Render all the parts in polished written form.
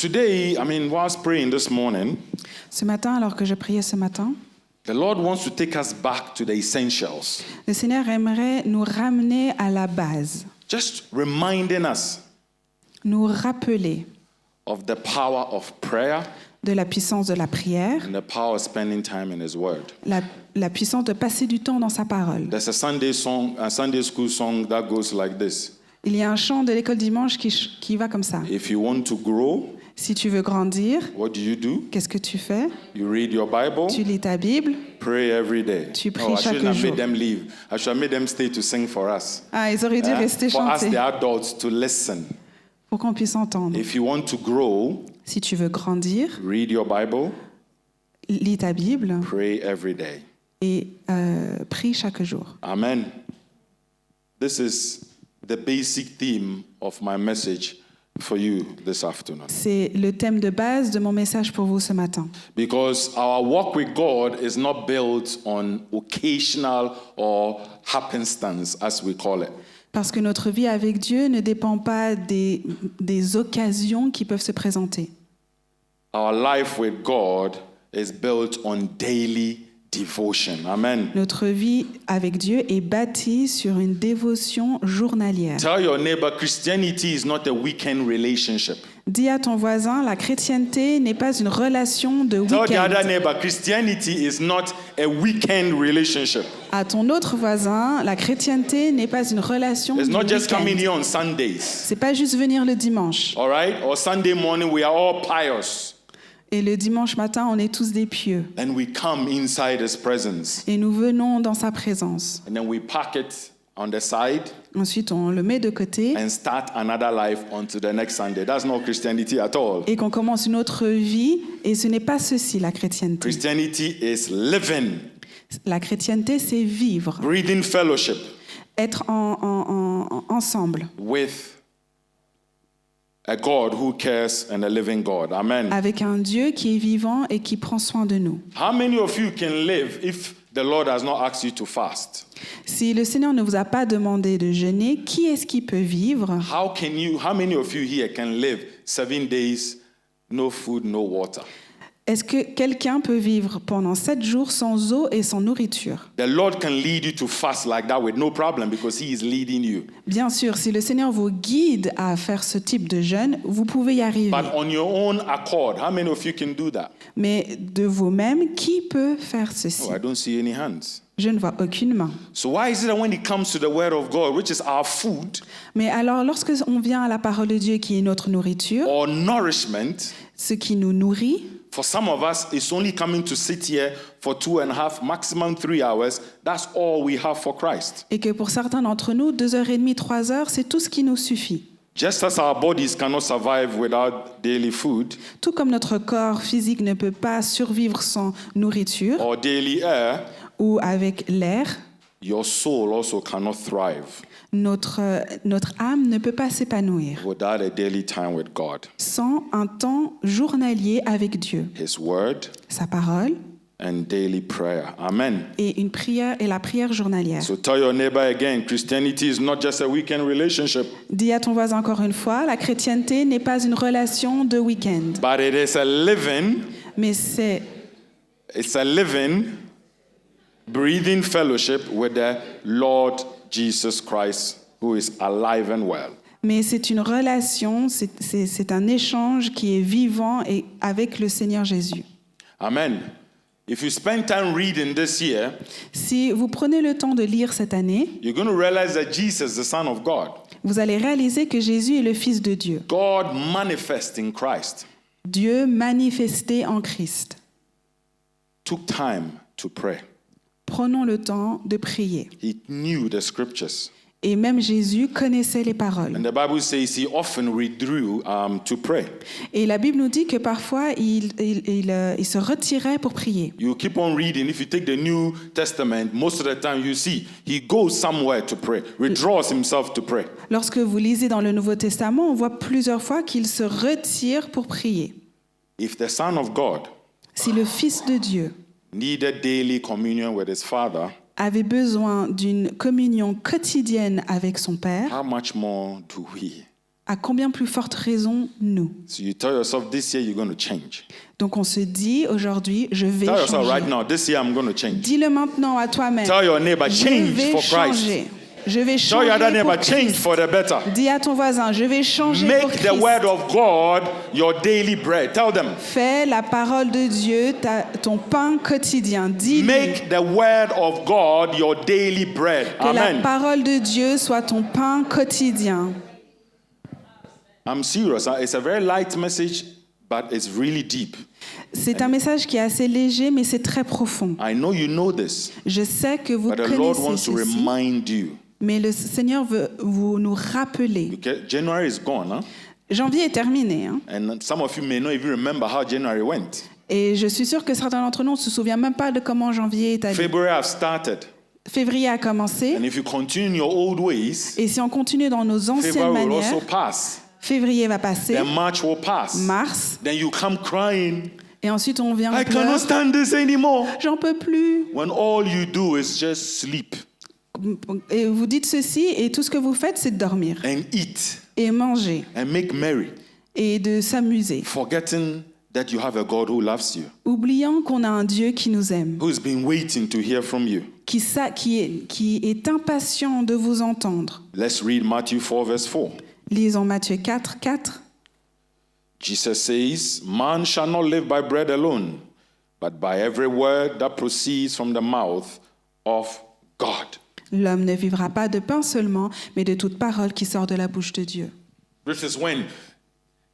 Today, whilst praying this morning, Ce matin, alors que je priais ce matin, the Lord wants to take us back to the essentials. le Seigneur aimerait nous ramener à la base, Just reminding us nous rappeler of the power of prayer de la puissance de la prière, and the power of spending time in His Word. la puissance de passer du temps dans sa parole. There's a Sunday school song that goes like this. Il y a un chant de l'école dimanche qui va comme ça. If you want to grow, Si tu veux grandir, what do? qu'est-ce que tu fais? You read your Bible, Tu lis ta Bible. pray every day. Tu pries I chaque shouldn't have jour. made them leave. I should have made them stay to sing for us. Ah, ils auraient dû rester For us, chanter the adults, to listen. pour qu'on puisse entendre. If you want to grow, Si tu veux grandir, read your Bible, lis ta Bible pray every day. et prie chaque jour. Amen. This is the basic theme of my message for you this afternoon. C'est le thème de base de mon message pour vous ce matin. Because our walk with God is not built on occasional or happenstance, as we call it. Parce que notre vie avec Dieu ne dépend pas des occasions qui peuvent se présenter. Our life with God is built on daily devotion. Amen. Notre vie avec Dieu est bâtie sur une dévotion journalière. Tell your neighbor, Christianity is not a weekend relationship. Dis à ton voisin, la chrétienté n'est pas une relation de Tell the week-end. other neighbor, Christianity is not a weekend relationship. À ton autre voisin, la chrétienté n'est pas une relation It's de not just coming week-end. here on Sundays. C'est pas juste venir le dimanche. All right? Or Sunday morning, we are all pious. Et le dimanche matin, on est tous des pieux. And we come inside His presence. Et nous venons dans sa présence. And then we park it on the side Ensuite, on le met de côté and start another life onto the next Sunday. That's not Christianity at all. et qu'on commence une autre vie. Et ce n'est pas ceci, la chrétienté. Christianity is living, La chrétienté, c'est vivre, breathing fellowship être ensemble, with a God who cares and a living God. Amen. avec un Dieu qui est vivant et qui prend soin de nous. How many of you can live if the Lord has not asked you to fast? Si le Seigneur ne vous a pas demandé de jeûner, qui est-ce qui peut vivre? How many of you here can live 7 days, no food, no water? Est-ce que quelqu'un peut vivre pendant 7 jours sans eau et sans nourriture? The Lord can lead you to fast like that with no problem because He is leading you. Bien sûr, si le Seigneur vous guide à faire ce type de jeûne, vous pouvez y arriver. But on your own accord, how many of you can do that? Mais de vous-même, qui peut faire ceci? Oh, I don't see any hands. Je ne vois aucune main. So why is it that when it comes to the Word of God, which is our food Mais alors, lorsque on vient à la parole de Dieu qui est notre nourriture, or nourishment, ce qui nous nourrit, for some of us, it's only coming to sit here for 2.5, maximum 3 hours. That's all we have for Christ. et que pour certains d'entre nous, 2h30, 3 heures, c'est tout ce qui nous suffit. Just as our bodies cannot survive without daily food Tout comme notre corps physique ne peut pas survivre sans nourriture or daily air, ou avec l'air, your soul also cannot thrive notre âme ne peut pas s'épanouir without a daily time with God. sans un temps journalier avec Dieu, His Word sa parole and daily prayer. Amen. et la prière journalière. So tell your neighbor again, Christianity is not just a weekend relationship, Dis à ton voisin encore une fois, la chrétienté n'est pas une relation de week-end, but it is a living, mais c'est breathing fellowship with the Lord Jesus Christ, who is alive and well. une relation, c'est un échange qui est vivant et avec le Seigneur Jésus. Amen. If you spend time reading this year, Si vous prenez le temps de lire cette année, you're going to realize that Jesus, the Son of God, vous allez réaliser que Jésus est le Fils de Dieu, God manifest in Christ, Dieu manifesté en Christ. took time to pray. Prenons le temps de prier. He knew the scriptures. Et même Jésus connaissait les paroles. And the Bible says he often withdrew to pray. Et la Bible nous dit que parfois, il se retirait pour prier. You keep on reading. If you take the New Testament, most of the time you see he goes somewhere to pray, withdraws himself to pray. Lorsque vous lisez dans le Nouveau Testament, on voit plusieurs fois qu'il se retire pour prier. If the Son of God Si le Fils de Dieu needed daily communion with his Father, avait besoin d'une communion quotidienne avec son Père, how much more do we? à combien plus forte raison nous. So you tell yourself, this year you're going to change. Donc on se dit aujourd'hui, je vais Tell yourself changer. right now, this year I'm going to change. Dis-le maintenant à toi-même. Tell your neighbor, Je change vais for Christ. changer. Je vais Tell your other changer neighbor, pour change Christ. for the better. Dis à ton voisin, je vais changer pour Make the Christ. word of God your daily bread. Tell them. Fais la parole de Dieu ton pain quotidien. Dis Make the word of God your daily bread. que la Amen. parole de Dieu soit ton pain quotidien. I'm serious. It's a very light message, but it's really deep. C'est un message qui est assez léger, mais c'est très profond. I know you know this, Je sais que vous but the Lord connaissez wants to ceci, remind you. mais le Seigneur veut vous nous rappeler. Okay? January is gone, huh? Janvier est terminé, hein, And some of you may not even remember how January went. et je suis sûre que certains d'entre nous ne se souviennent même pas de comment janvier est allé. February have started. Février a commencé, And if you continue in your old ways, et si on continue dans nos anciennes February will manières, also pass. février va passer, Then March will pass. mars, Then you come crying, et ensuite on vient en I cannot pleurs. stand this anymore. J'en peux plus. When all you do is just sleep Et vous dites ceci, et tout ce que vous faites, c'est de dormir and eat et manger and make merry, et de s'amuser, forgetting that you have a God who loves you, oubliant qu'on a un Dieu qui nous aime, who's been waiting to hear from you. qui est impatient de vous entendre. Let's read Matthew 4, verse 4. Lisons Matthieu 4, 4. Jesus says, Man shall not live by bread alone, but by every word that proceeds from the mouth of God. L'homme ne vivra pas de pain seulement, mais de toute parole qui sort de la bouche de Dieu. This is when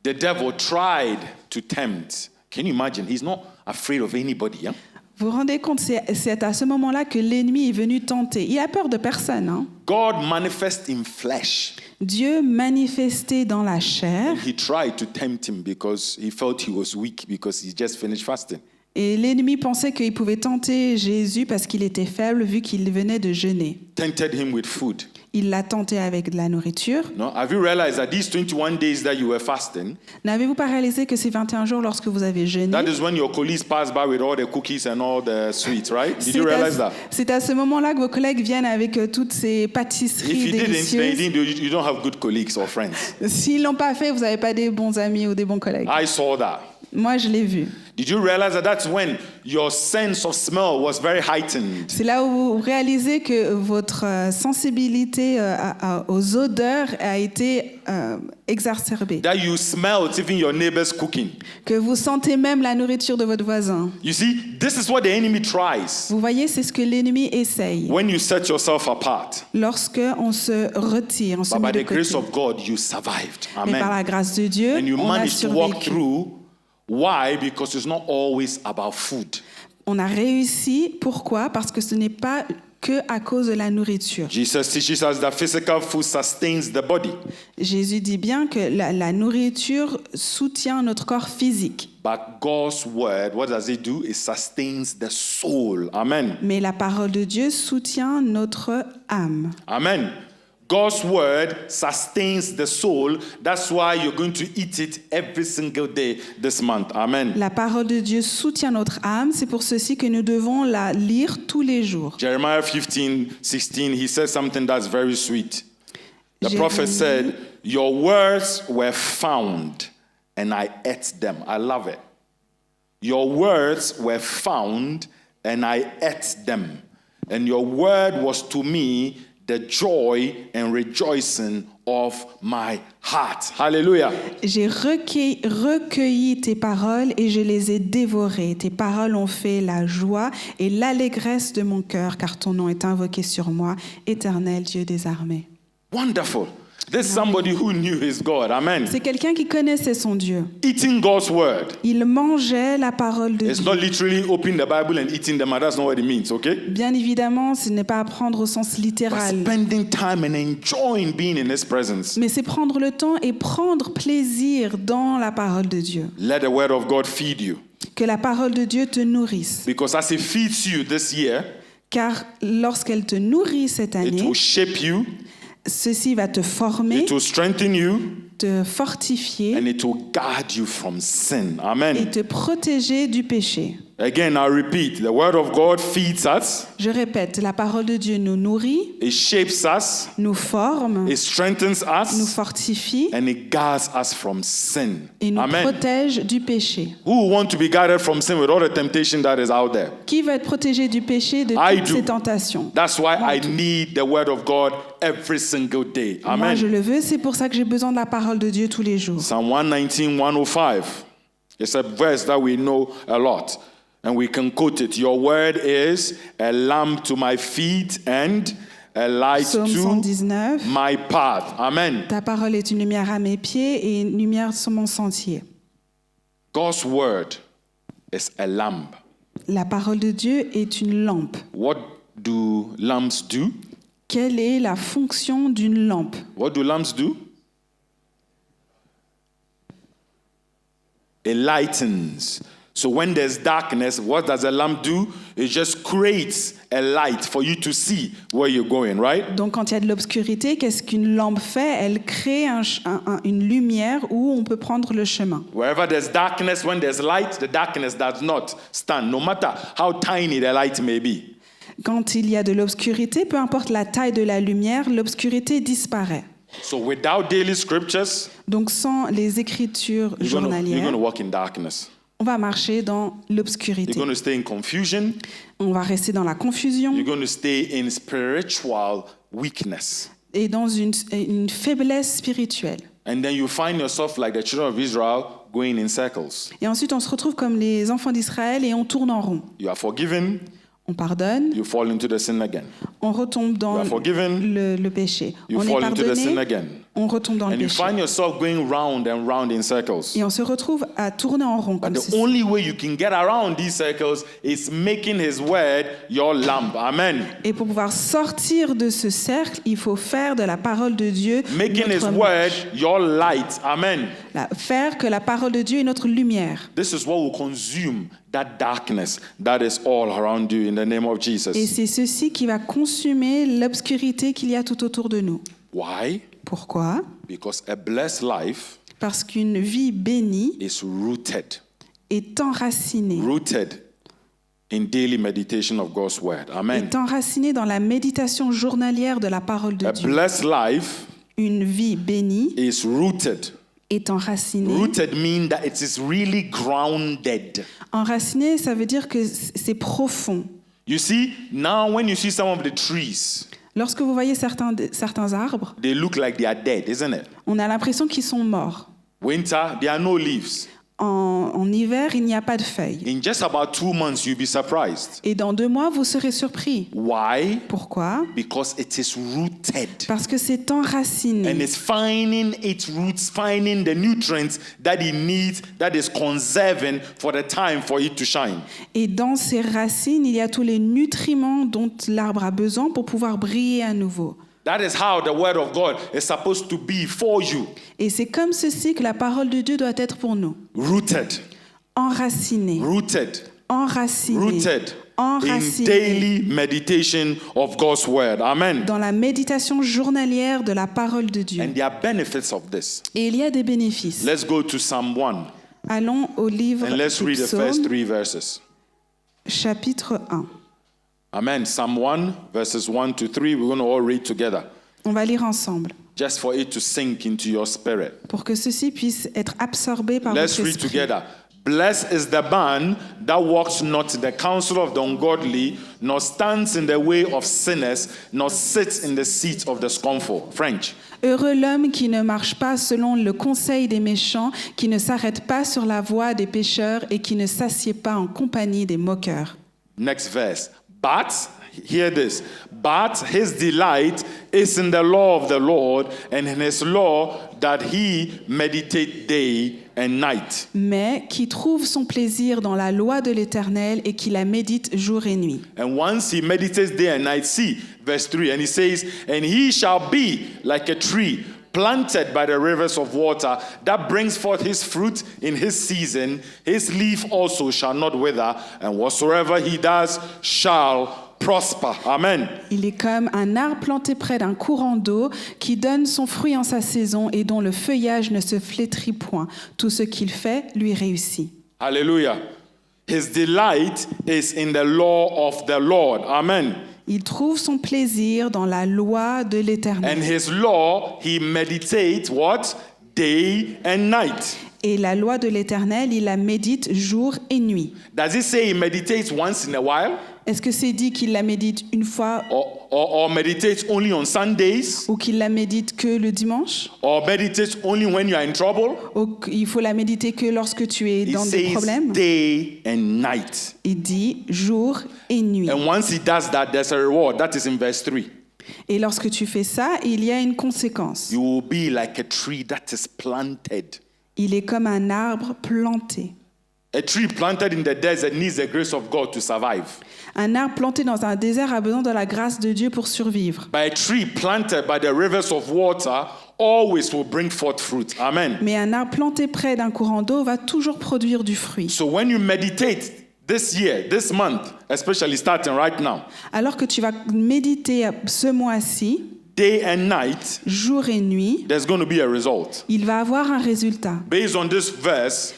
the devil tried to tempt. Can you imagine? He's not afraid of anybody. Huh? Vous vous rendez compte, c'est à ce moment-là que l'ennemi est venu tenter. Il a peur de personne, hein? God manifests in flesh. Dieu manifesté dans la chair, He tried to tempt him because he felt he was weak because he just finished fasting. et l'ennemi pensait qu'il pouvait tenter Jésus parce qu'il était faible vu qu'il venait de jeûner. Tempted him with food. Il l'a tenté avec de la nourriture. No? Have you realized that these 21 days that you were fasting, N'avez-vous pas réalisé que ces 21 jours, lorsque vous avez jeûné, that is when your colleagues pass by with all the cookies and all the sweets, right? Did you realize that? c'est à ce moment-là que vos collègues viennent avec toutes ces If pâtisseries you didn't, délicieuses. you don't have good colleagues or friends. S'ils l'ont pas fait, vous n'avez pas des bons amis ou des bons collègues. I saw that. Moi, je l'ai vu. Did you realize that that's when your sense of smell was very heightened? C'est là où vous réalisez que votre sensibilité aux odeurs a été exacerbée. That you smelled even your neighbor's cooking. Que vous sentez même la nourriture de votre voisin. You see, this is what the enemy tries. Vous voyez, c'est ce que l'ennemi essaye. When you set yourself apart. Lorsque on se retire, on se But met by de the grace côté. of God, you survived. Mais par Amen. la grâce de Dieu, And you on a managed to walk survécu. through. Why? Because it's not always about food. On a réussi. Pourquoi? Parce que ce n'est pas que à cause de la nourriture. Jesus teaches us that physical food sustains the body, Jésus dit bien que la nourriture soutient notre corps physique. but God's word, what does it do? It sustains the soul. Amen. Mais la parole de Dieu soutient notre âme. Amen. God's word sustains the soul. That's why you're going to eat it every single day this month. Amen. La parole de Dieu soutient notre âme. C'est pour ceci que nous devons la lire tous les jours. Jeremiah 15:16, he says something that's very sweet. The Jérémie. prophet said, Your words were found, and I ate them. I love it. Your words were found, and I ate them. And your word was to me the joy and rejoicing of my heart. Hallelujah. J'ai recueilli tes paroles et je les ai dévorées. Tes paroles ont fait la joie et l'allégresse de mon cœur, car ton nom est invoqué sur moi, Éternel Dieu des armées. Wonderful. This is somebody who knew his God. Amen. C'est quelqu'un qui connaissait son Dieu. Eating God's word. Il mangeait la parole de It's Dieu. not literally opening the Bible and eating them. That's not what it means, okay? Bien évidemment, ce n'est pas prendre au sens But littéral, spending time and enjoying being in His presence. mais c'est prendre le temps et prendre plaisir dans la parole de Dieu. Let the word of God feed you. Que la parole de Dieu te nourrisse. Because as it feeds you this year, Car lorsqu'elle te nourrit cette it année, will shape you, ceci va te former, it will strengthen you, te fortifier and it will guard you from sin. et Amen. te protéger du péché. Again, I repeat, the word of God feeds us, Je répète, la parole de Dieu nous nourrit, it shapes us, nous forme, it strengthens nous us, fortifie and it guards us from sin. et nous Amen. protège du péché. Who want to be guarded from sin with all the temptation that is out there? Qui veut être protégé du péché, de I toutes do. ces tentations? That's why I need the word of God every single day. Moi, je Amen. le veux, c'est pour ça que j'ai besoin de la parole de Dieu tous les jours. Psalm 119, 105. It's a verse that we know a lot. And we can quote it. Your word is a lamp to my feet and a light Psaume to 119. my path. Amen. Ta parole est une lumière à mes pieds et une lumière sur mon sentier. God's word is a lamp. La parole de Dieu est une lampe. What do lamps do? Quelle est la fonction d'une lampe? What do lamps do? It lightens. So when there's darkness, what does a lamp do? It just creates a light for you to see where you're going, right? Donc quand il y a de l'obscurité, qu'est-ce qu'une lampe fait? Elle crée une lumière où on peut prendre le chemin. Wherever there's darkness, when there's light, the darkness does not stand, no matter how tiny the light may be. Quand il y a de l'obscurité, peu importe la taille de la lumière, l'obscurité disparaît. So without daily scriptures, Donc sans les écritures you're going journalières, to walk in darkness. on va marcher dans You're l'obscurité. going to stay in confusion. On va rester dans la confusion You're going to stay in spiritual weakness. et dans une faiblesse spirituelle. And then you find yourself like the children of Israel going in circles. Et ensuite, on se retrouve comme les enfants d'Israël et on tourne en rond. You are forgiven, On pardonne, you fall into the sin again. on retombe You dans are forgiven, le péché. you On est fall into the sin pardonné, again. on retombe dans le And you péché. find yourself going round and round in circles. Et on se retrouve à tourner en rond But comme the ceci. only way you can get around these circles is making his word your lamp. Amen. Et pour pouvoir sortir de ce cercle, il faut faire de la parole de Dieu Making his notre word marche. your light. Amen. Faire que la parole de Dieu est notre lumière. This is what will consume that darkness that is all around you in the name of Et Jesus. c'est ceci qui va consumer l'obscurité qu'il y a tout autour de nous. Why? Pourquoi? Because a blessed life Parce qu'une vie bénie is rooted. est enracinée. Rooted in daily meditation of God's word. Amen. Est enracinée dans la méditation journalière de la parole de A Dieu. blessed life Une vie bénie is rooted. est enracinée. Rooted means that it is really grounded. Enracinée, ça veut dire que c'est profond. You see, now when you see some of the trees, Lorsque vous voyez certains arbres, they look like they are dead, isn't it? on a l'impression qu'ils sont morts. Winter, there are no leaves. En hiver, il n'y a pas de feuilles. In just about 2 months, you'll be surprised. Et dans 2 mois, vous serez surpris. Why? Pourquoi? Because it is rooted. Parce que c'est And enraciné. it's finding its roots, finding the nutrients that it needs, that is conserving for the time for it to shine. Et dans ses racines, il y a tous les nutriments dont l'arbre a besoin pour pouvoir briller à nouveau. That is how the word of God is supposed to be for you. Et c'est comme ceci que la parole de Dieu doit être pour nous. Rooted, Enraciné, rooted, enraciné, rooted in enraciné daily meditation of God's word. Amen. dans la méditation journalière de la parole de Dieu. And there are benefits of this. Et il y a des bénéfices. Let's go to Psalm 1 Allons au livre and let's des read the first Psaumes, 3 verses. chapitre 1. Amen. Psalm 1, verses 1 to 3. We're going to all read together On va lire ensemble just for it to sink into your spirit. pour que ceci puisse être absorbé par Let's votre read esprit. together. Blessed is the man that walks not in the counsel of the ungodly, nor stands in the way of sinners, nor sits in the seat of the scornful. French. Heureux l'homme qui ne marche pas selon le conseil des méchants, qui ne s'arrête pas sur la voie des pécheurs et qui ne s'assied pas en compagnie des moqueurs. Next verse. But, hear this, but his delight is in the law of the Lord, and in his law that he meditate day and night. Mais qui trouve son plaisir dans la loi de l'Éternel et qui la médite jour et nuit. And once he meditates day and night, see, verse 3, and he says, and he shall be like a tree planted by the rivers of water that brings forth his fruit in his season. His leaf also shall not wither, and whatsoever he does shall prosper. Amen. Il est comme un arbre planté près d'un courant d'eau qui donne son fruit en sa saison et dont le feuillage ne se flétrit point. Tout ce qu'il fait lui réussit. Hallelujah. His delight is in the law of the Lord. Amen. Il trouve son plaisir dans la loi de And l'Éternel. his law, he meditates what? Day and night. Et la loi de l'Éternel, il la médite jour et nuit. Does it say he meditates once in a while? Est-ce que c'est dit qu'il la médite une fois Or meditates only on Sundays? ou qu'il la médite que le dimanche? Or meditates only when you are in trouble? Ou qu'il faut la méditer que lorsque tu es He dans des says problèmes? day and night. Il dit jour et nuit. And once he does that, there's a reward. That is in verse 3. Et lorsque tu fais ça, il y a une conséquence. You will be like a tree that is planted. Il est comme un arbre planté. A tree planted in the desert needs the grace of God to survive. Un arbre planté dans un désert a besoin de la grâce de Dieu pour survivre. But a tree planted by the rivers of water always will bring forth fruit. Amen. Mais un arbre planté près d'un courant d'eau va toujours produire du fruit. So when you meditate this year, this month, especially starting right now, Alors que tu vas méditer ce mois-ci, day and night, jour et nuit, there's going to be a result. il va avoir un résultat. Based on this verse,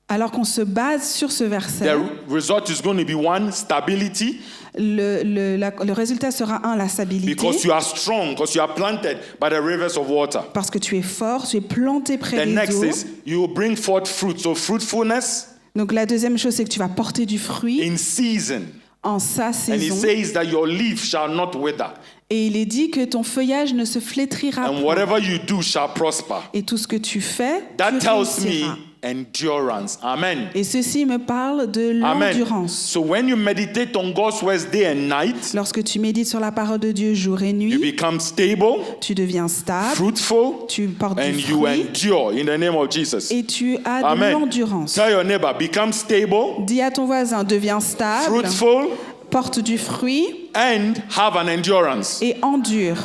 Alors qu'on se base sur ce verset, the result is going to be one, stability, le résultat sera la stabilité, because you are strong, because you are planted by the rivers of water. parce que tu es fort, tu es planté près The des next eaux. is you will bring forth fruit. So fruitfulness Donc la deuxième chose, c'est que tu vas porter du fruit in season. en sa And he saison. says that your leaf shall not wither. Et il est dit que ton feuillage ne se flétrira And point. whatever you do shall prosper. Et tout ce que tu fais, That tu tells réussiras. me endurance. Amen. Et ceci me parle de Amen. l'endurance. So when you meditate on God's words day and night, Lorsque tu médites sur la parole de Dieu jour et you nuit, become stable, tu deviens stable, fruitful, tu portes and du you fruit endure in the name of Jesus. et tu as de Amen. l'endurance. Tell your neighbor, become stable, Dis à ton voisin, deviens stable, fruitful, porte du fruit and have an endurance. et endure.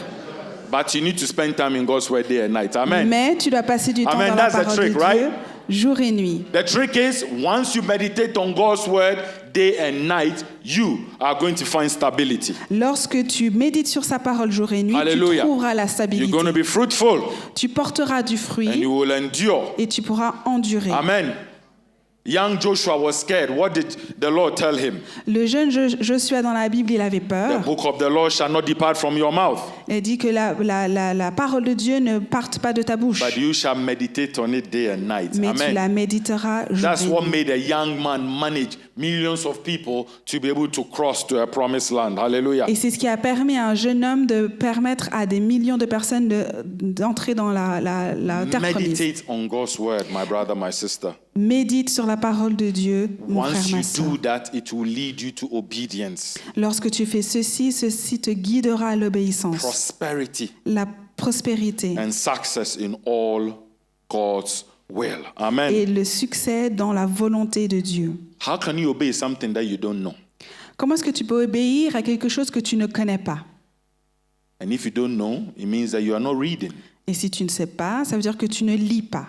But you need to spend time in God's word day and night. Amen. Mais tu dois passer du temps Amen. dans la That's the parole trick, de right? Dieu jour et nuit. The trick is, once you meditate on God's word day and night, you are going to find stability. Lorsque tu médites sur sa parole jour et nuit, Hallelujah. tu trouveras la You're stabilité. going to be fruitful Tu porteras du and fruit you will endure. et tu pourras endurer. Amen. Young Joshua was scared. What did the Lord tell him? Le jeune Josué dans la Bible, il avait The peur. book of the Lord shall not depart from your mouth, Il dit que la parole de Dieu ne parte pas de ta bouche, but you shall meditate on it day and night. mais tu la Amen. méditeras jour That's et what nuit. made a young man manage millions of people to be able to cross to a promised land. Hallelujah. Et c'est ce qui a permis à un jeune homme de permettre à des millions de personnes d'entrer dans la terre promise. Meditate on God's word, my brother, my sister. Médite sur la parole de Dieu, mon frère, Once you ma sœur. do that, it will lead you to obedience, Lorsque tu fais ceci, ceci te guidera à l'obéissance, prosperity, la prospérité and success in all God's will. Amen. et le succès dans la volonté de Dieu. How can you obey something that you don't know? Comment est-ce que tu peux obéir à quelque chose que tu ne connais pas? And if you don't know, it means that you are not reading. Et si tu ne sais pas, ça veut dire que tu ne lis pas.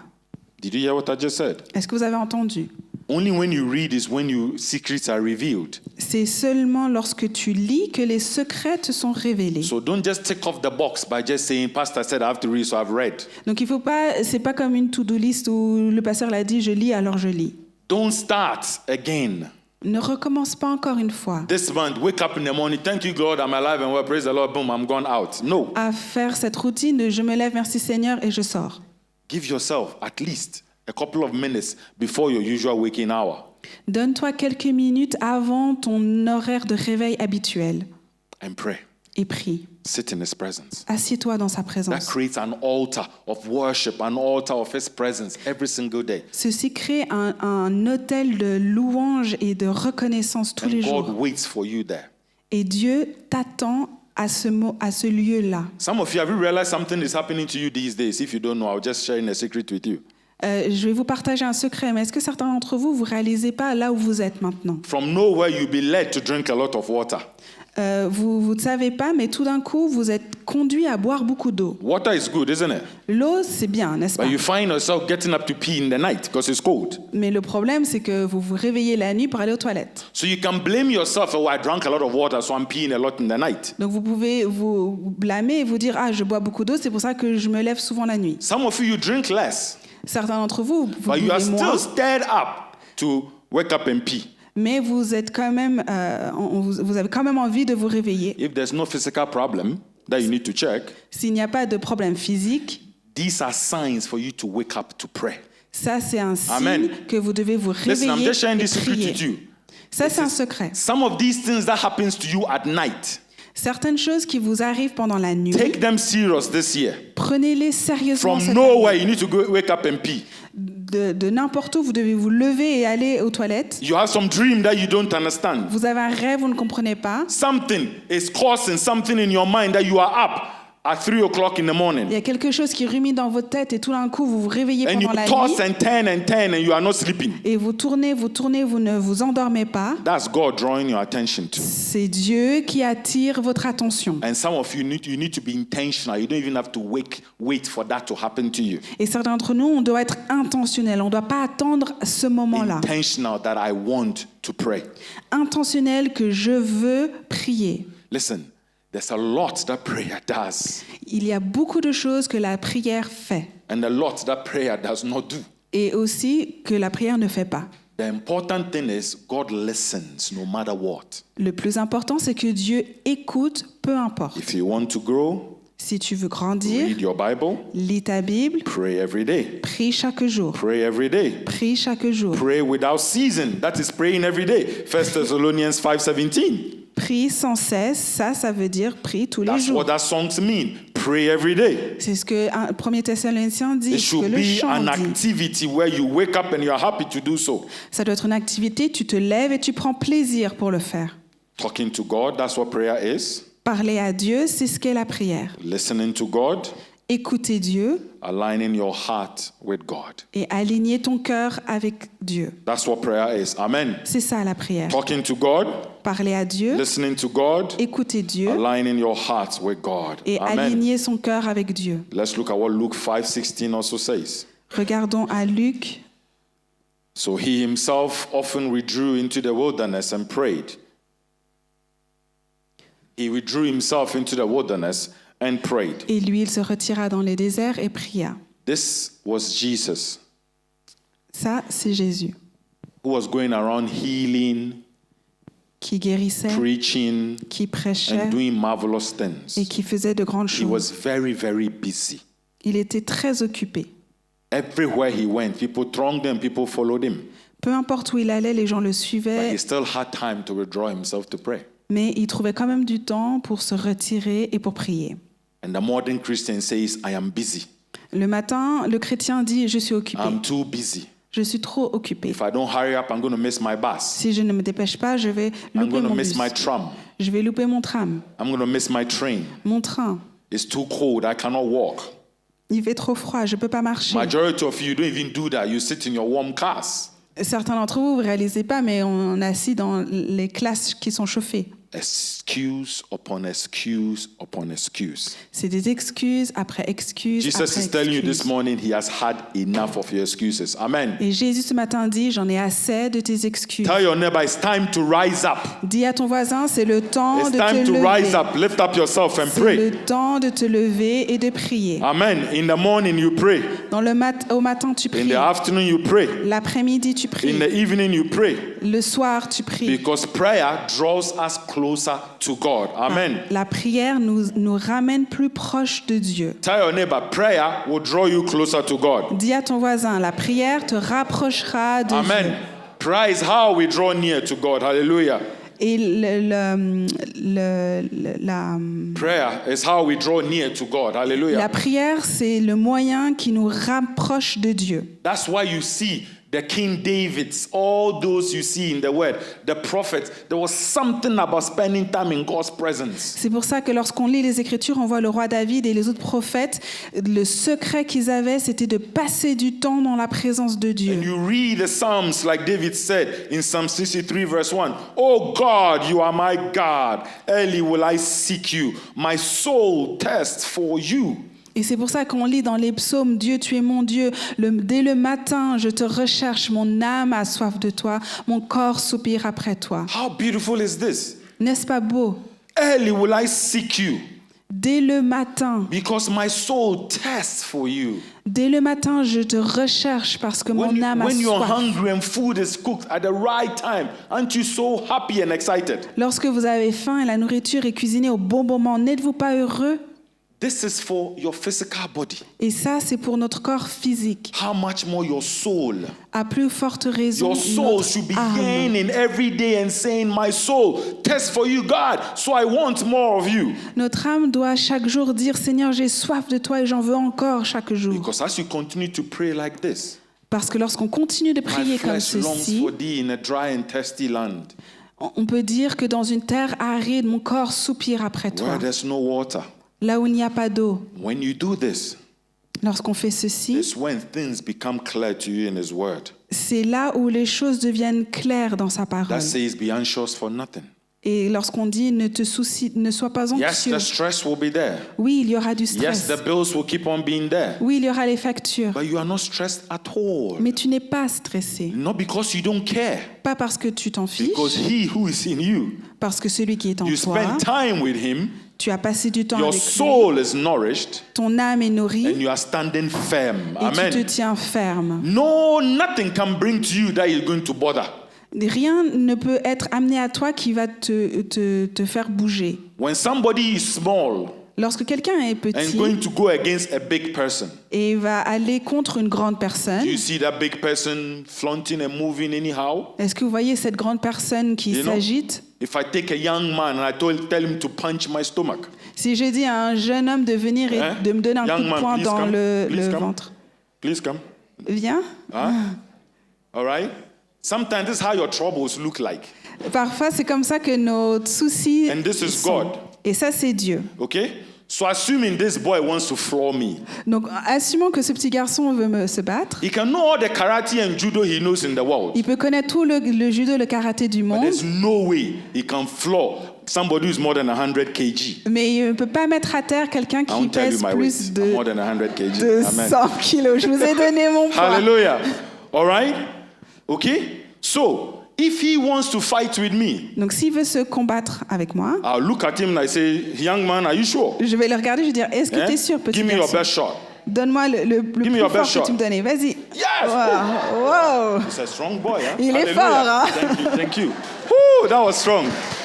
Did you hear what I just said? Est-ce que vous avez entendu? Only when you read is when your secrets are revealed. C'est seulement lorsque tu lis que les secrets te sont révélés. So don't just tick off the box by just saying, Pastor said I have to read, so I've read. Donc il faut pas, c'est pas comme une to-do list où le pasteur l'a dit, je lis alors je lis. Don't start again. Ne recommence pas encore une fois This month, wake up in the morning, thank you, God, I'm alive and well, praise the Lord, boom, I'm gone out. No. à faire cette routine de je me lève, merci Seigneur et je sors. Give yourself at least a couple of minutes before your usual waking hour Donne-toi quelques minutes avant ton horaire de réveil habituel and pray. et prie. Sit in His presence. Assieds-toi dans sa That présence. creates an altar of worship, an altar of His presence every single day. Ceci crée un autel de louange et de reconnaissance tous And les God jours. waits for you there. Et Dieu t'attend à ce lieu-là. Some of you, have you realized something is happening to you these days? If you don't know, I'll just share a secret with you. Je vais vous partager un secret, mais est-ce que certains d'entre vous, vous ne réalisez pas là où vous êtes maintenant? From nowhere, you'll be led to drink a lot of water. Vous ne savez pas, mais tout d'un coup, vous êtes conduit à boire beaucoup d'eau. Water is good, isn't it? L'eau, c'est bien, n'est-ce pas? But you find yourself getting up to pee in the night because it's cold. Mais le problème, c'est que vous vous réveillez la nuit pour aller aux toilettes. So you can blame yourself, oh, I drank a lot of water, so I'm peeing a lot in the night. Donc vous pouvez vous blâmer et vous dire « Ah, je bois beaucoup d'eau, c'est pour ça que je me lève souvent la nuit. Some of you drink less, » Certains d'entre vous, vous but you are buvez moins, still stirred up to wake up and pee. Mais vous êtes quand même, vous avez quand même envie de vous réveiller. If there's no physical problem that you need to check, S'il n'y a pas de problème physique, these are signs for you to wake up to pray. ça c'est un signe Amen. que vous devez vous Listen, I'm réveiller just sharing et this secret prier. with you. Ça c'est un secret. Some of these things that happens to you at night, Certaines choses qui vous arrivent pendant la nuit, take them serious this year. prenez-les sérieusement. From cette nowhere, année. you need to go wake up and pee. De n'importe où, vous devez vous lever et aller aux toilettes. You have some dream that you don't understand. Vous avez un rêve, vous ne comprenez pas. Something is causing something in your mind that you are up at 3 o'clock in the Il morning. y a quelque chose qui rumine dans votre tête et tout d'un coup, vous vous réveillez And you pendant la toss nuit and turn and you are not sleeping. et vous tournez, vous ne vous endormez pas. That's God drawing your attention to. C'est Dieu qui attire votre attention. And some of you need to be intentional. You don't even have to wait for that to happen to you. Et certains d'entre nous, on doit être intentionnel. On ne doit pas attendre ce moment-là. Intentional that I want to pray. Intentionnel que je veux prier. Listen, there's a lot that prayer does, Il y a beaucoup de choses que la prière fait and a lot that prayer does not do. et aussi que la prière ne fait pas. The important thing is God listens no matter what. Le plus important, c'est que Dieu écoute, peu importe. If you want to grow, Si tu veux grandir, read your Bible, lis ta Bible, pray every day. prie chaque jour. Pray every day. Prie chaque jour. Pray without ceasing. That is praying every day. 1 Thessalonians 5:17. Prie sans cesse, ça veut dire prie tous les That's jours. what that song means. Pray every day. C'est ce que 1 Thessaloniciens dit, It ce que should le be chant an dit. activity where you wake up and you are happy to do so. Ça doit être une activité, tu te lèves et tu prends plaisir pour le faire. Talking to God, that's what prayer is. Parler à Dieu, c'est ce qu'est la prière. Listening to God, Écouter Dieu aligning your heart with God. et aligner ton cœur avec Dieu. That's what prayer is. Amen. C'est ça la prière. Talking to God, Parler à Dieu, listening to God, écouter Dieu aligning your heart with God. et Amen. aligner son cœur avec Dieu. Let's look at what Luke 5:16 also says. Regardons à Luc. So he himself often withdrew into the wilderness and prayed. He withdrew himself into the wilderness and prayed. Et lui, il se retira dans les déserts et pria. This was Jesus, Ça, c'est Jésus who was going around healing, qui guérissait, preaching, qui prêchait and doing marvelous et things. qui faisait de grandes He choses. was very, very busy. Il était très occupé. Everywhere he went, people thronged him, people followed him. Peu importe où il allait, les gens le But suivaient, he still had time to withdraw himself to pray. mais il trouvait quand même du temps pour se retirer et pour prier. And the modern Christian says, I am busy. Le matin, le chrétien dit « Je suis occupé, I'm too busy. je suis trop occupé. If I don't hurry up, I'm going to miss my bus. Si je ne me dépêche pas, je vais I'm louper going to mon miss bus. my tram. Je vais louper mon tram, I'm going to miss my train. mon train. It's too cold. I cannot walk. Il fait trop froid, je ne peux pas marcher. » Majority of you don't even do that. You sit in your warm cars. Certains d'entre vous, vous ne réalisez pas, mais on est assis dans les classes qui sont chauffées. Excuse upon excuse upon excuse. C'est des excuses après excuses Jesus après is telling you this excuses. morning he has had enough of your excuses. Amen. Et Jésus ce matin dit, j'en ai assez de tes excuses. Tell your neighbor it's time to rise up. Dis à ton voisin, c'est le temps It's de time te to rise lever. up. Lift up yourself and C'est pray. le temps de te lever et de prier. Amen. In the morning you pray. Au matin, tu In pries. the afternoon you pray. L'après-midi, tu In pries. the evening you pray. Le soir, tu pries. Because prayer draws us closer to God. Amen. La prière nous ramène plus proche de Dieu. Tell your neighbor, prayer will draw you closer to God. Dis à ton voisin, la prière te rapprochera de Amen. Dieu. Prayer is how we draw near to God. Hallelujah. Et Prayer is how we draw near to God. la Hallelujah. prière, c'est le moyen qui nous rapproche de Dieu. That's why you see the King Davids, all those you see in the word, the prophets, there was something about spending time in God's presence. C'est pour ça que lorsqu'on lit les Écritures, on voit le roi David et les autres prophètes, le secret qu'ils avaient, c'était de passer du temps dans la présence de Dieu. And you read the Psalms like David said in Psalm 63 verse 1, Oh God, you are my God. Early will I seek you. My soul thirsts for you. Et c'est pour ça qu'on lit dans les psaumes, Dieu, tu es mon Dieu. Dès le matin, je te recherche, mon âme a soif de toi, mon corps soupire après toi. How beautiful is this? N'est-ce pas beau? Early will I seek you. Dès le matin, Because my soul tests for you. dès le matin, je te recherche parce que mon âme a When you're soif. hungry and food is cooked at the right time, aren't you so happy and excited? Lorsque vous avez faim et la nourriture est cuisinée au bon moment, n'êtes-vous pas heureux? This is for your physical body. Et ça, c'est pour notre corps physique. How much more your soul? À plus forte raison, Your soul notre should be âme. yearning every day and saying, my soul tests for you, God, so I want more of you. Notre âme doit chaque jour dire, Seigneur, j'ai soif de toi et j'en veux encore chaque jour. Because as you continue to pray like this, Parce que lorsqu'on continue de my prier comme flesh longs ceci, for thee in a dry and thirsty land on peut dire que dans une terre aride, mon corps soupire après toi. where there's no water. Là où il n'y a pas d'eau. When you do this, Lorsqu'on fait ceci, it's when things become clear to you in His Word. c'est là où les choses deviennent claires dans sa parole. That says, be anxious for nothing. Et lorsqu'on dit ne te soucie, ne sois pas Yes, anxieux. the stress will be there. Oui, il y aura du Yes, stress. the bills will keep on being there. Oui, il y aura les factures. But you are not stressed at all. Mais tu n'es pas stressé. Not because you don't care. Pas parce que tu t'en fiches, Because He who is in you, parce que celui qui est en you toi, spend time with Him, tu as passé du temps your avec lui, soul is nourished, ton âme est and nourrie you are standing firm. et tu te Amen. tiens ferme. No, nothing can bring to you that is going to bother. Rien ne peut être amené à toi qui va te faire bouger. When somebody is small Lorsque quelqu'un est and petit going to go against a big person, et va aller contre une grande personne, do you see that big person flaunting and moving anyhow? est-ce que vous voyez cette grande personne qui You know? s'agite? If I take a young man and I tell him to punch my stomach, Si je dis à un jeune homme de venir et Hein? de me donner un Young coup de man, poing please dans come. le Please come. ventre, please come. viens. Huh? All right? Sometimes this is how your troubles look like. Parfois, c'est comme ça que nos soucis And this is sont. God. Et ça, c'est Dieu. Okay? So assuming this boy wants to floor me, Donc, assumons que ce petit garçon veut se battre. he can know all the karate and judo he knows in the world. Il peut connaître tout le judo, le karaté du But monde, there's no way he can floor somebody who's more than 100 kg. mais il ne peut pas mettre à terre quelqu'un I qui won't tell you pèse my plus weight. I'm more de than 100 kg. 100 kilos. Je vous ai donné mon poids. Hallelujah. All right? Okay? So, if he wants to fight with me, Donc, s'il veut se combattre avec moi, I'll look at him and I say, young man, are you sure? je vais le regarder, je vais dire, est-ce que Eh? tu es sûr, petit Give me your garçon? best shot. Donne-moi le plus me your fort best que shot. tu me donnais. Vas-y. Yes! Wow. Wow. He's a strong boy, huh? Il est Hallelujah. fort, hein? Thank you, thank you. Woo, that was strong.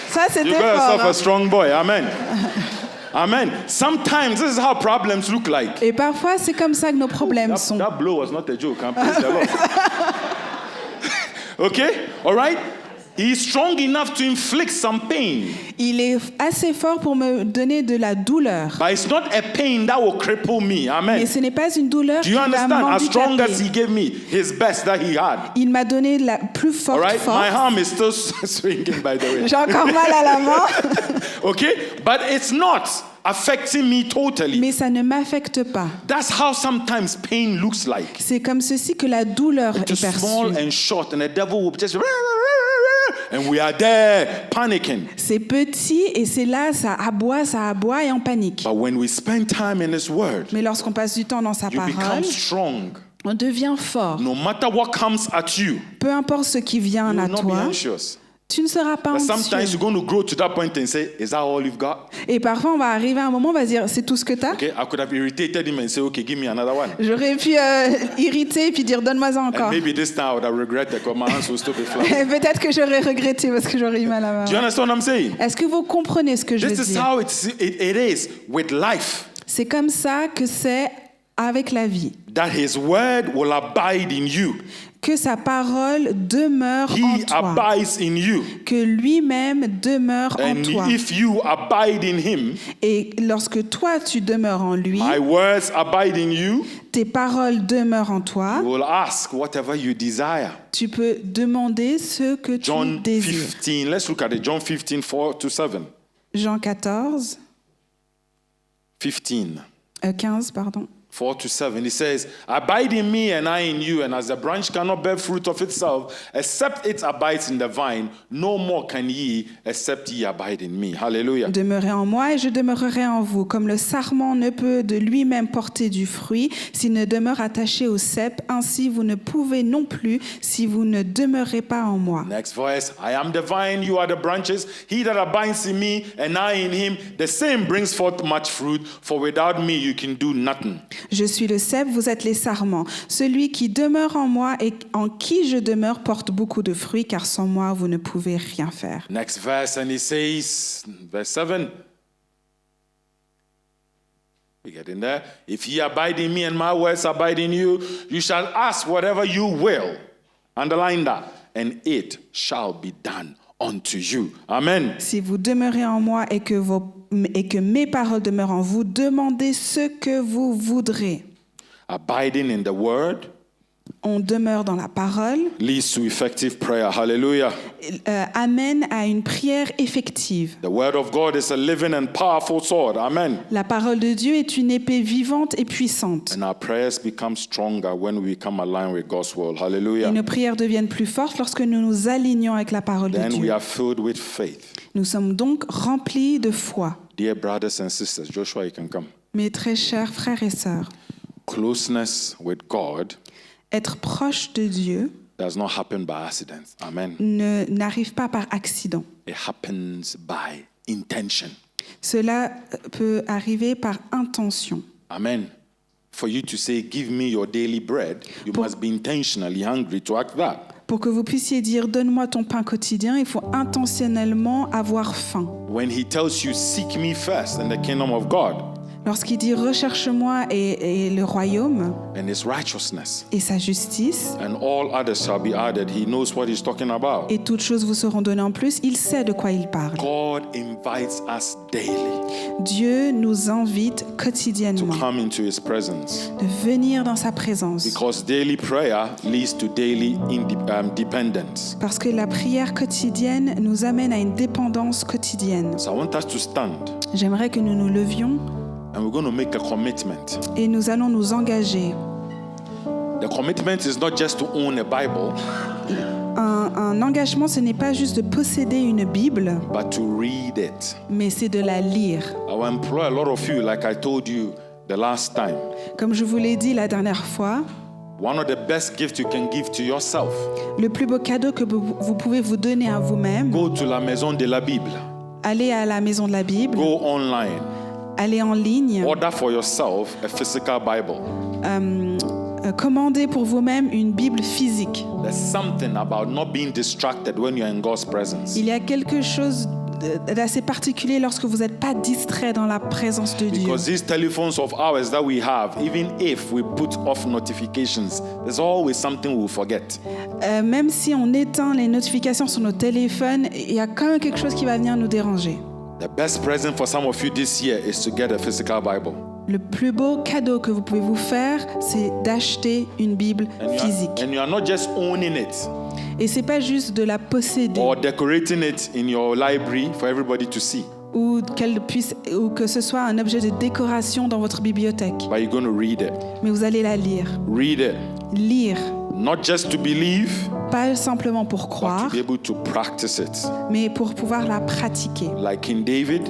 Ça, You c'était got fort. yourself hein. a strong boy. Amen. Amen. Sometimes this is how problems look like. Et parfois, c'est comme ça que nos problèmes That, sont. that blow was not a joke. Huh? Praise the Lord. Okay? All right? He is strong enough to inflict some pain. Il est assez fort pour me donner de la douleur. But it's not a pain that will cripple me. Mais Amen. ce n'est pas une douleur Do qui you va understand? As strong as m'handicaper. he gave me, his best that he had. Il m'a donné la plus All forte right? My force. arm is still swinging, by the way. J'ai encore mal à la main, Okay? But it's not affecting me totally. mais ça ne m'affecte pas. That's how sometimes pain looks like. C'est comme ceci que la douleur It est is small perçue. and short, and the devil will just and we are there panicking. C'est petit et c'est là, ça aboie et en panique. But when we spend time in His Word, Mais lorsqu'on passe du temps dans sa you become parole, strong. on devient fort. No matter what comes at you, Peu importe ce qui you vient will à not be toi, anxious. tu ne seras pas But sometimes anxieux. you're going to grow to that point and say, is that all you've got? Et parfois, on va arriver à un moment, on va se dire, c'est tout ce que tu as. Okay, I could have irritated him and say, okay, give me another one. J'aurais pu irriter et puis dire, donne-moi-en And encore. maybe this time I would have regretted because my hands will still be flat. Et peut-être que j'aurais regretté parce que j'aurais eu mal à Do you ma main. understand what I'm saying? Est-ce que vous comprenez ce que je This veux is dire? how it is with life. C'est comme ça que c'est avec la vie. That His Word will abide in you. Que sa parole demeure en He toi. abides in you. Que lui-même demeure en And toi. if you abide in Him, Et lorsque toi, tu demeures en lui, my words abide in you, tes paroles demeurent en toi, you will ask whatever you desire. tu peux demander ce que tu John désires. 15, let's look at it. John 15, 4 to 7. Jean 14, 15, 15, pardon. 4-7, he says, abide in me and I in you, and as the branch cannot bear fruit of itself, except it abides in the vine, no more can ye, except ye abide in me. Hallelujah. Demeurez en moi et je demeurerai en vous. Comme le sarment ne peut de lui-même porter du fruit s'il ne demeure attaché au cep, ainsi vous ne pouvez non plus si vous ne demeurez pas en moi. Next verse, I am the vine, you are the branches. He that abides in me and I in him, the same brings forth much fruit, for without me you can do nothing. Je suis le cep, vous êtes les sarments. Celui qui demeure en moi et en qui je demeure porte beaucoup de fruits, car sans moi, vous ne pouvez rien faire. Next verse, and he says, verse 7, we get in there. If ye abide in me and my words abide in you, you shall ask whatever you will. Underline that. And it shall be done unto you. Amen. Si vous demeurez en moi et que mes paroles demeurent en vous, demandez ce que vous voudrez. Abiding in the word On demeure dans la parole, leads to effective prayer. Hallelujah. amène à une prière effective. The word of God is a living and powerful sword. Amen. La parole de Dieu est une épée vivante et puissante. And our prayers become stronger when we come aligned with God's word. Et Hallelujah. nos prières deviennent plus fortes lorsque nous nous alignons avec la parole de Then we Dieu. are filled with faith. Nous sommes donc remplis de foi. Dear brothers and sisters, Joshua, you can come. Mes très chers frères et sœurs, Closeness with God être proche de Dieu does not happen by accident. Amen. n'arrive pas par accident. It happens by intention. Cela peut arriver par intention. Amen. For you to say, give me your daily bread, you must be intentionally hungry to act that. Pour que vous puissiez dire « Donne-moi ton pain quotidien », il faut intentionnellement avoir faim. When he tells you, seek me first in the kingdom of God Lorsqu'il dit « Recherche-moi et le royaume and his righteousness, et sa justice, and all others shall be added. He knows what he's talking about. et toutes choses vous seront données en plus », il sait de quoi il parle. God invites us daily Dieu nous invite to quotidiennement come into his presence, de venir dans sa présence. because daily prayer leads to daily dependence. Parce que la prière quotidienne nous amène à une dépendance quotidienne. So I want us to stand, J'aimerais que nous nous levions and we're going to make a commitment. et nous allons nous engager. The commitment is not just to own a Bible, Un engagement, ce n'est pas juste de posséder une Bible, but to read it. mais c'est de la lire. I will employ a lot of you, like I told you the last time. Comme je vous l'ai dit la dernière fois, One of the best gifts you can give to yourself, le plus beau cadeau que vous pouvez vous donner à vous-même, go to la maison de la Bible, aller à la maison de la Bible, go online, aller en ligne, order for yourself a physical Bible. commander pour vous-même une Bible physique. There's something about not being distracted when you're in God's presence. Il y a quelque chose d'assez particulier lorsque vous n'êtes pas distrait dans la présence de Dieu. Because these telephones of ours that we have, even if we put off notifications, there's always something we'll forget. Même si on éteint les notifications sur nos téléphones, il y a quand même quelque chose qui va venir nous déranger. The best present for some of you this year is to get a physical Bible. Le plus beau cadeau que vous pouvez vous faire, c'est d'acheter une Bible physique. And you are not just owning it Et c'est pas juste de la posséder or decorating it in your library for everybody to see, ou que ce soit un objet de décoration dans votre bibliothèque, but you're going to read it. mais vous allez la lire. Read it. Lire, Not just to believe, pas simplement pour but croire, to be able to practice it. mais pour pouvoir la pratiquer. Like King David,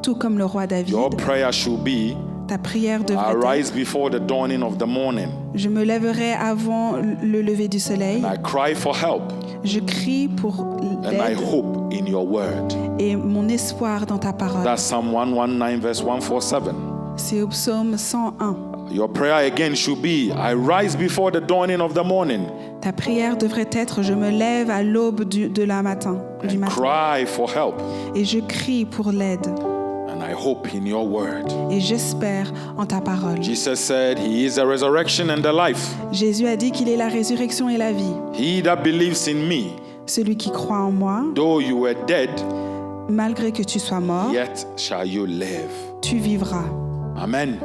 Tout comme le roi David, your prayer should be, ta prière devrait arise être before the dawning of the morning. « Je me lèverai avant le lever du soleil, I cry for help, je crie pour and I l'aide hope in your word. et mon espoir dans ta parole. » That's Psalm 119, verse 147. C'est au psaume 101. Your prayer again should be, I rise before the dawning of the morning Ta prière devrait être « Je me lève à l'aube du matin, and cry for help, et je crie pour l'aide, and I hope in your word. et j'espère en ta parole. » Jesus said, He is the resurrection and the life. Jésus a dit qu'il est la résurrection et la vie. He that believes in me, Celui qui croit en moi, though you were dead, malgré que tu sois mort, yet shall you live. tu vivras. Amen.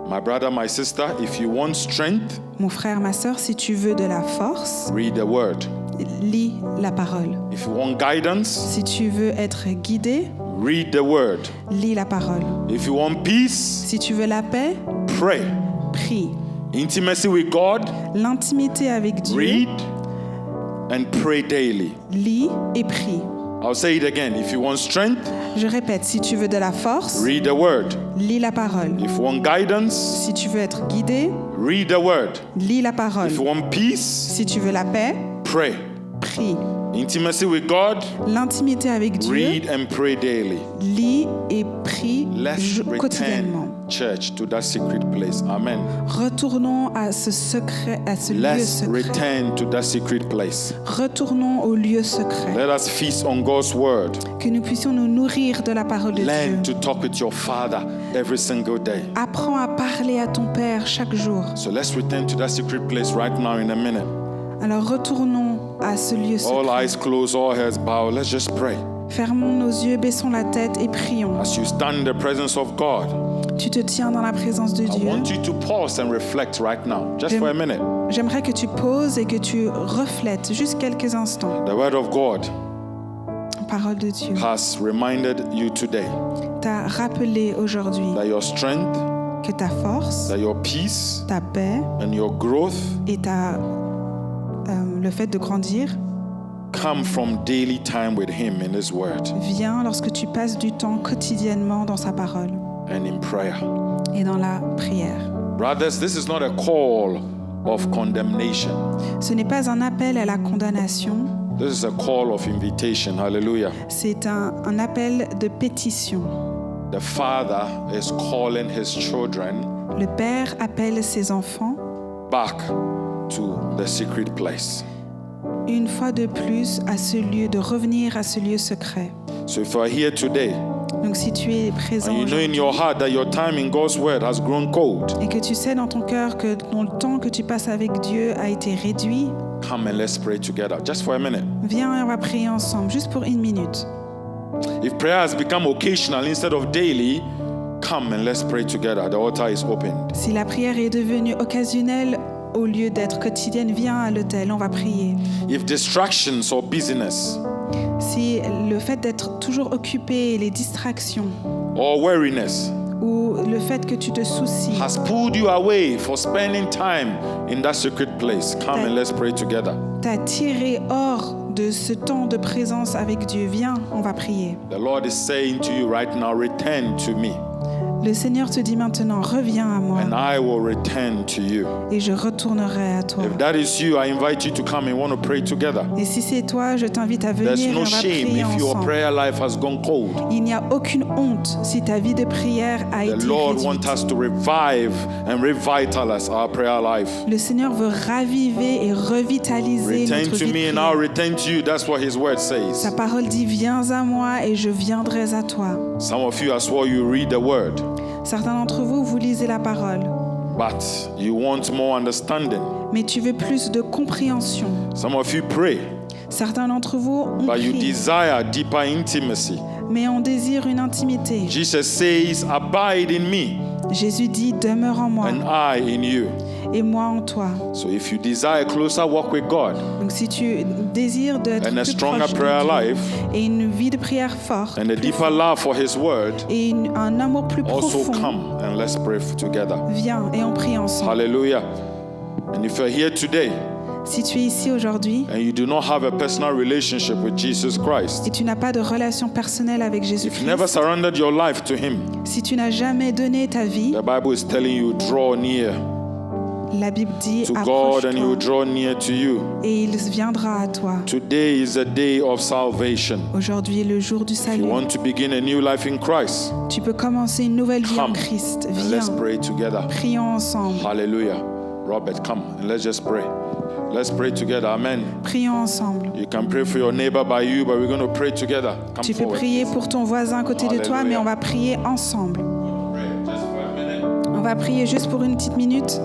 My brother, my sister, if you want strength, Mon frère, ma sœur, si tu veux de la force, read the word. lis la parole. If you want guidance, Si tu veux être guidé, read the word. lis la parole. If you want peace, Si tu veux la paix, pray. prie. Intimacy with God, L'intimité avec Dieu, read and pray daily. lis et prie. I'll say it again. If you want strength, Je répète, si tu veux de la force, read the word. lis la parole. If you want guidance, Si tu veux être guidé, read the word. lis la parole. If you want peace, Si tu veux la paix, pray. prie. Intimacy with God, L'intimité avec Dieu, read and pray daily. lis et prie Let's quotidiennement. return, church, to that secret place. Amen. Retournons à ce secret, à ce lieu Let's secret. return to that secret place. Retournons au lieu secret. Let us feast on God's word. Que nous puissions nous nourrir de la parole de Learn Dieu. to talk with your Father every single day. Apprends à parler à ton Père chaque jour. So let's return to that secret place right now in a minute. Alors retournons à ce lieu All secret. eyes closed, all heads bowed. Let's just pray. Fermons nos yeux, baissons la tête et prions. As you stand in the presence of God, Tu te tiens dans la présence de I Dieu. want you to pause and reflect right now, just for a minute. J'aimerais que tu poses et que tu reflètes juste quelques instants. The word of God Parole de Dieu has reminded you today t'a rappelé aujourd'hui that your strength, que ta force, that your peace, ta paix and your growth et le fait de grandir come from daily time with Him in His Word vient lorsque tu passes du temps quotidiennement dans sa parole and in prayer. et dans la prière. Brothers, this is not a call of condemnation. Ce n'est pas un appel à la condamnation, This is a call of invitation. Hallelujah. c'est un appel de pétition. The Father is calling His children Le Père appelle ses enfants back to the secret place. une fois de plus à ce lieu, de revenir à ce lieu secret. So if you are here today Donc si tu es présent and you know in aujourd'hui your heart that your time in God's Word has grown cold, et que tu sais dans ton cœur que ton temps que tu passes avec Dieu a été réduit, come and let's pray together, just for a minute. viens et on va prier ensemble, juste pour 1 minute. If prayer has become occasional instead of daily, come and let's pray together. The altar is open. Si la prière est devenue occasionnelle au lieu d'être quotidienne, viens à l'autel, on va prier. If distractions or busyness Si le fait d'être toujours occupé, les distractions, or weariness ou le fait que tu te soucies, has pulled you away for spending time in that secret place, come and let's pray together. t'a tiré hors de ce temps de présence avec Dieu, viens, on va prier. The Lord is saying to you right now, return to me, Le Seigneur te dit maintenant, reviens à moi and I will return to you. et je retournerai à toi. If that is you, I invite you to come and want to pray together. Et si c'est toi, je t'invite à There's venir et no on va shame prier if your ensemble. prayer life has gone cold. Il n'y a aucune honte si ta vie de prière a The été Lord réduite. wants us to revive and revitalize our prayer life. Le Seigneur veut raviver et revitaliser Return notre to vie de me and prière. I'll return to you. That's what His word Sa says. parole dit, viens à moi et je viendrai à toi. Some of you, as well, you read the word, Certains d'entre vous, vous lisez la parole, but you want more understanding. mais tu veux plus de compréhension. Some of you pray, Certains d'entre vous ont but you prie, desire deeper intimacy. mais on désire une intimité. Jesus says, abide in me Jésus dit, demeure en moi and I in you. et moi en toi. So if you desire closer walk with God Donc si tu désires d'être and a plus stronger proche de prayer Dieu life et une vie de prière forte and a plus deeper love for His word, et un amour plus also profond, come and let's pray together. viens et on prie ensemble. Hallelujah. And if you're here today Si tu es ici aujourd'hui and you do not have a personal relationship with Jesus Christ, et tu n'as pas de relation personnelle avec if you never Jésus-Christ, surrendered your life to Him, si tu n'as jamais donné ta vie, the Bible is telling you, draw near la Bible dit to God and He will approche-toi draw near to you. et il viendra à toi. Today is a day of salvation. Aujourd'hui est le jour du If you salut. want to begin a new life in Christ, Tu peux commencer une nouvelle vie en come Christ. and Viens, let's pray together. prions ensemble. Hallelujah. Robert, come and let's just pray. Let's pray together. Amen. Prions ensemble. You can pray for your neighbor by you, but we're going to pray together. Come Tu peux forward. prier pour ton voisin à côté de toi, mais Alléluia. on va prier ensemble. Pray just for a minute. On va prier juste pour une petite minute.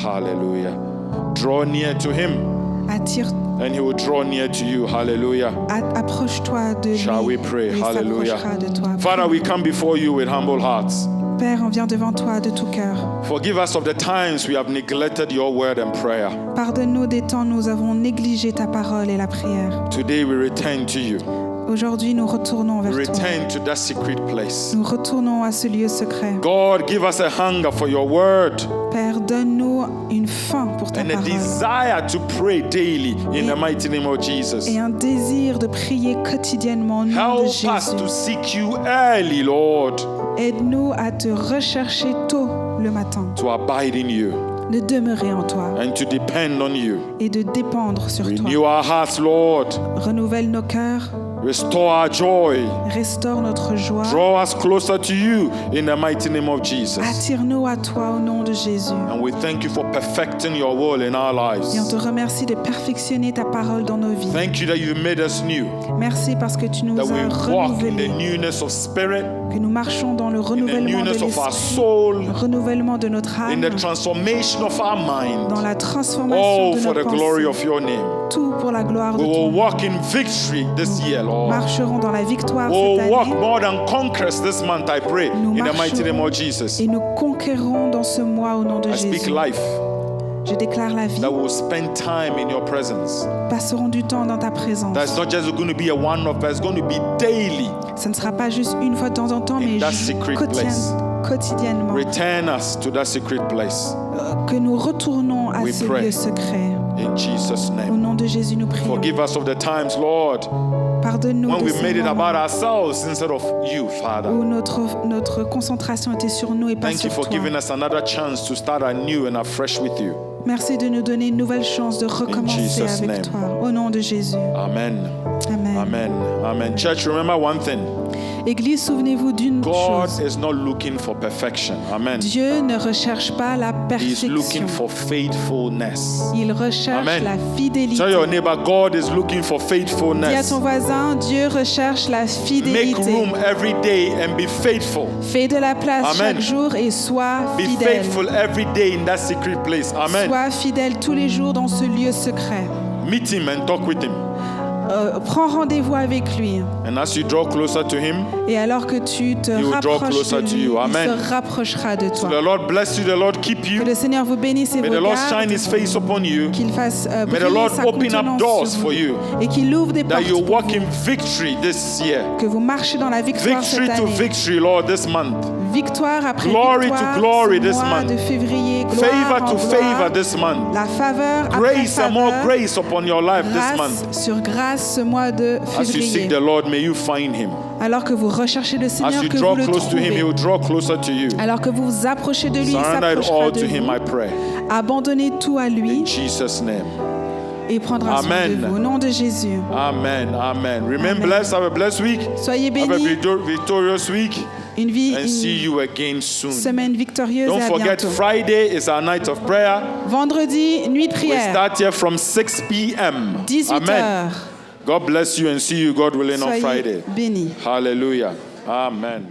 Hallelujah. Draw near to him, Attire, and he will draw near to you. Hallelujah. approche-toi de lui. Shall we pray? Et il Hallelujah. s'approchera de toi. Father, we come before you with humble hearts. Père, on vient devant toi de tout cœur. Forgive us of the times we have neglected your word and prayer. Pardonne-nous des temps où nous avons négligé ta parole et la prière. Today we return to you. Aujourd'hui, nous retournons We vers toi. return to that secret place. Nous retournons à ce lieu secret. God, give us a hunger for your word Père, donne-nous une faim pour ta and a parole desire to pray daily in the mighty name of Jesus. et un désir de prier quotidiennement au nom de Help us Jésus. to seek you early, Lord, Aide-nous à te rechercher tôt le matin, to abide in you de demeurer en toi and to depend on you. et de dépendre sur toi. Renew our hearts, Lord. Renouvelle nos cœurs, Restore our joy. restaure notre joie. Draw us closer to you in the mighty name of Jesus. Attire-nous à toi au nom de Jésus. And we thank you for perfecting your will in our Et on te lives. remercie de perfectionner ta parole dans nos vies. Thank you that you made us new, Merci parce que tu nous that we as walk in the renouvelés, newness of spirit, que nous marchons dans le in the renouvellement de newness of our l'esprit, soul, le renouvellement de notre in âme, the transformation of our mind. dans la transformation Oh, de for nos the glory pensées. of your name. Tout pour la gloire de We ton will nom. walk in victory this year, Lord. Marcherons dans la victoire We will cette walk année more than conquerors this month, I pray, Nous in the mighty marcherons name of Jesus. et nous conquérons dans ce mois au nom de I speak Jésus. life, Je déclare la vie. that we will spend time in your presence. Passerons du temps dans ta présence. That's not just going to be a one-off, but it's going to be daily. Ce ne sera pas juste une fois de temps en temps, In mais that secret place. quotidiennement. Return us to that secret place. Que nous retournons à We ce pray. lieu secret. In Jesus' Au name. nom de Jésus, nous prions. Forgive us of the times, Lord, Pardonne-nous when de we ces made it moments about ourselves instead of you, Father. où notre concentration était sur nous et pas Thank you sur for toi. giving us another chance to start anew and afresh with you. Merci de nous donner une nouvelle chance de recommencer Jesus' avec name. toi. Au nom de Jésus. Amen. Amen. Amen. Amen. Church, remember one thing. Église, souvenez-vous d'une God chose. is not looking for perfection. Amen. Dieu ne recherche pas la He's perfection. looking for faithfulness. Il recherche Amen. la fidélité. Tell your neighbor, God is looking for Dis à faithfulness. ton voisin, Dieu recherche la Make fidélité. room every day and be faithful. Fais de la place Amen. chaque jour et sois Be fidèle. faithful every day in that secret place. Amen. Sois fidèle tous les jours dans ce lieu secret. Meet him and talk with him. Prends rendez-vous avec lui. And as you draw closer to him, Et alors que tu te will draw rapproches closer de to lui, you. Amen. il se rapprochera de so toi. the Lord bless you, the Lord keep Que you. le Seigneur vous bénisse et May vous the Lord garde. shine his face upon you. Qu'il fasse May the briller Lord sa open up contenance doors sur for vous. you. Et qu'il ouvre des That portes you pour walk vous. in victory this year. Que vous marchez dans la victoire Victory cette to année. victory, Lord, this month. Victoire après Glory to victoire. glory ce this mois month. de février. Gloire Favor en to gloire. favor this month. La faveur après Grace and more faveur. grace upon your life this Grâce month. sur grâce ce mois de As you seek février. the Lord, may you find him. Alors que vous recherchez le As Seigneur, you que draw vous le close to him, he trouvez. will draw closer to you. Alors que vous vous approchez de lui, il Surrender it s'approchera all de to him, I vous. pray. Abandonnez tout à lui In Jesus' name. et il prendra soin Amen. de vous. Au nom de Jésus. Amen. Amen. Remain Amen. blessed. Have a blessed week. Soyez Have a bénis. victorious week. Une vie, And see une you again soon. semaine victorieuse Don't et à forget, bientôt. Friday is our night of prayer. Vendredi, nuit de We prière. start here from 6 p.m. 18 Amen. heures. God bless you and see you, God willing, on Soyez Friday. bénis. Hallelujah. Amen.